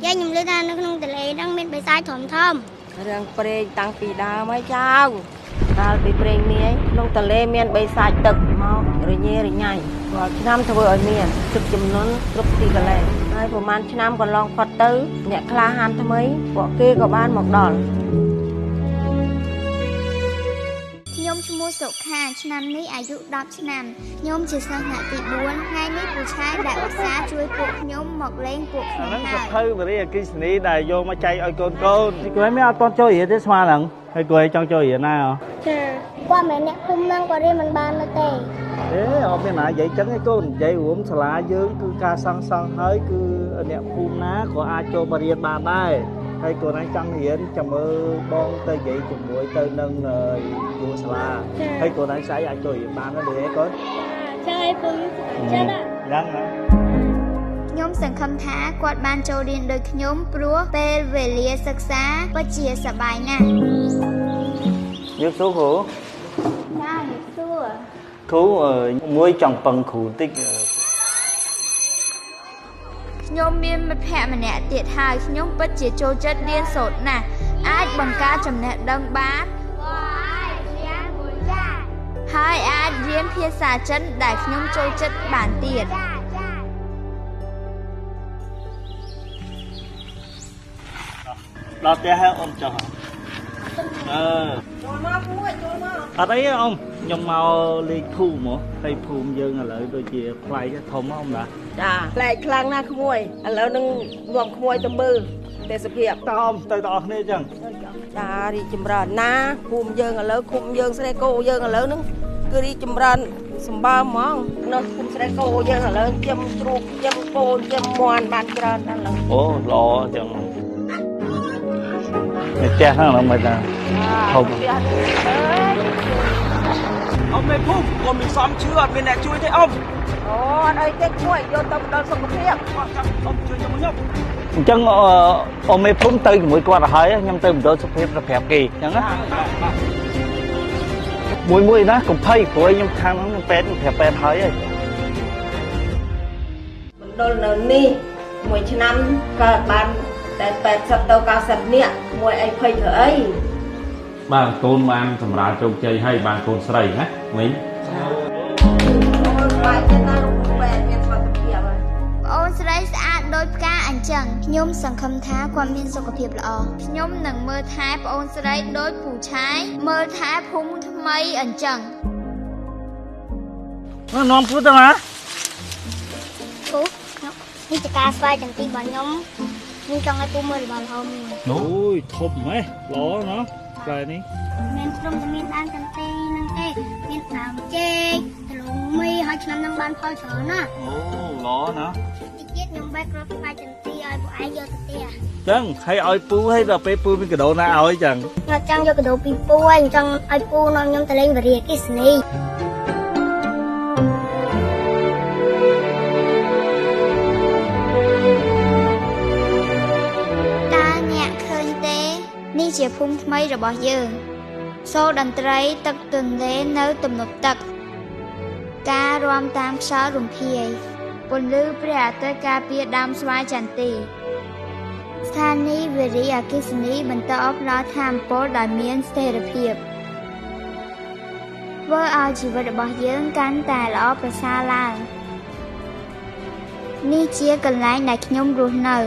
យាយខ្ញុំលើថានៅក្នុងទន្លេហ្នឹងមានបិសាចធំធំរឿងព្រេងតាំងពីដើមហើយចៅកាលពីព្រេងនេះក្នុងទន្លេមានបិសាចទឹកមករញ៉េរញ៉ៃរាល់ឆ្នាំធ្វើឲ្យមានទឹកជំនន់គ្រប់ទីកន្លែងហើយប្រហែលឆ្នាំកន្លងផុតទៅអ្នកក្លាហានថ្មីពួកគេក៏បានមកដល់ខ្ញុំឈ្មោះសុខាឆ្នាំនេះអាយុ10ឆ្នាំខ្ញុំជាសិស្សថ្នាក់ទី4ថ្ងៃនេះពូឆាយដែលឧស្សាហ៍ជួយពួកខ្ញុំមកលេងពួកខ្ញុំហើយហ្នឹងសភៅបរិយាអគិសនីដែលយកមកចែកឲ្យកូនគួយមិនអត់តន់ចូលរៀនទេស្មានហ្នឹងហើយគួយចង់ចូលរៀនណាចាគាត់មិនអ្នកភូមិហ្នឹងក៏រៀនមិនបានទេអេអត់មានណានិយាយចឹងឯងកូននិយាយរួមសាលាយើងគឺការសង់ហើយគឺអ្នកភូមិណាក៏អាចចូលមករៀនបានដែរហើយកូនឯងចង់រៀនចាំមើលបងទៅនិយាយជាមួយទៅនឹងគ្រូសាលាហើយកូនឯងស្អីអាចចូលរៀនបានដែរទេកូនចាឲ្យពូចិត្តយ៉ាងណាខ្ញុំសង្ឃឹមថាគាត់បានចូលរៀនដូចខ្ញុំព្រោះពេលវេលាសិក្សាពិតជាសប្បាយណាស់យកសួរគ្រូចាយកសួរគ្រូមួយចង់ពឹងគ្រូតិចខ្ញុំមានមិត្តភក្តិម្នាក់ទៀតហើយខ្ញុំពិតជាចូលចិត្តរៀនសូត្រណាស់អាចបង្កើតចំណេះដឹងបានហើយអាចរៀនភាសាចិនដែលខ្ញុំចូលចិត្តបានទៀតដល់ផ្ទះហើយអូនចុះចូលមកមួយចូលមកអត់អីទេអ៊ំខ្ញុំមកលេងភូមិហ៎ហើយភូមិយើងឥឡូវដូចជាផ្លែធំហ៎អ៊ំណាចាផ្លែខ្លាំងណាស់ក្មួយឥឡូវនឹងនាំក្មួយទៅមើលទេសភាពតអមទៅទាំងអស់គ្នាអញ្ចឹងចារីចម្រើនណាភូមិយើងឥឡូវឃុំយើងស្រីគោយើងឥឡូវហ្នឹងគឺរីចម្រើនសម្បើមហ្មងនៅឃុំស្រីគោយើងឥឡូវជិមជ្រូកជិមគោជិមមាន់បានច្រើនដល់ឥឡូវអូល្អអញ្ចឹងនេះផ្ទះហ្នឹងមិនថាធំអ៊ំមេភូមិក៏មានសំឈឺអត់មានអ្នកជួយទេអ៊ំអូអត់អីទេគួយយកទៅដល់សុខភាពអត់ចាំអ៊ំជួយខ្ញុំខ្ញុំអញ្ចឹងអ៊ំមេភូមិទៅជាមួយគាត់ទៅហើយខ្ញុំទៅមណ្ឌលសុខភាពទៅប្រាប់គេអញ្ចឹងណាមួយណាកុំភ័យព្រោះខ្ញុំខាងហ្នឹងពេទ្យប្រាប់ពេទ្យហើយមណ្ឌលនៅនេះមួយឆ្នាំកើតបានតែ80ទៅ90នាក់មួយអីភ័យធ្វើអីបាទកូនបានសម្រាប់ជោគជ័យហើយបានកូនស្រីណាមិញអូនបាយទៅណារូបបែបមានសុខភាពហើយអូនស្រីស្អាតដូចផ្កាអញ្ចឹងខ្ញុំសង្ឃឹមថាគាត់មានសុខភាពល្អខ្ញុំនឹងមើលថែប្អូនស្រីដូចពូឆាយមើលថែភូមិថ្មីអញ្ចឹងនាំពូទៅណាពូនេះជាការស្វែងចន្ទីរបស់ខ្ញុំចង់ឲ្យពូមើលរបស់ល្អមួយអូយធំហ៎ល្អណាស់ផ្លែនេះមានក្រុមតែមានដើមចន្ទីហ្នឹងទេមានដើមចេកទ្រូងមីហើយឆ្នាំហ្នឹងបានផលច្រើនណាស់អូល្អណាស់តិចទៀតខ្ញុំបែកគ្រាប់ផ្លែចន្ទីឲ្យពួកឯងយកទៅផ្ទះចឹងហើយឲ្យពូហើយដល់ពេលពូមានកដោណាឲ្យចឹងខ្ញុំចង់យកកដោពីពូហើយចង់ឲ្យពូនាំខ្ញុំទៅលេងវិរិយអគ្គិសនីនេះជាភូមិថ្មីរបស់យើងសូរតន្ត្រីទឹកទន្លេនៅទំនប់ទឹកការរាំតាមខ្យល់រំភាយពន្លឺព្រះអាទិត្យការពារដើមស្វាយចន្ទីស្ថានីយ៍វិរិយអគ្គិសនីបន្តផ្ដល់ថាមពលដែលមានស្ថិរភាពធ្វើឲ្យជីវិតរបស់យើងកាន់តែល្អប្រសើរឡើងនេះជាកន្លែងដែលខ្ញុំរស់នៅ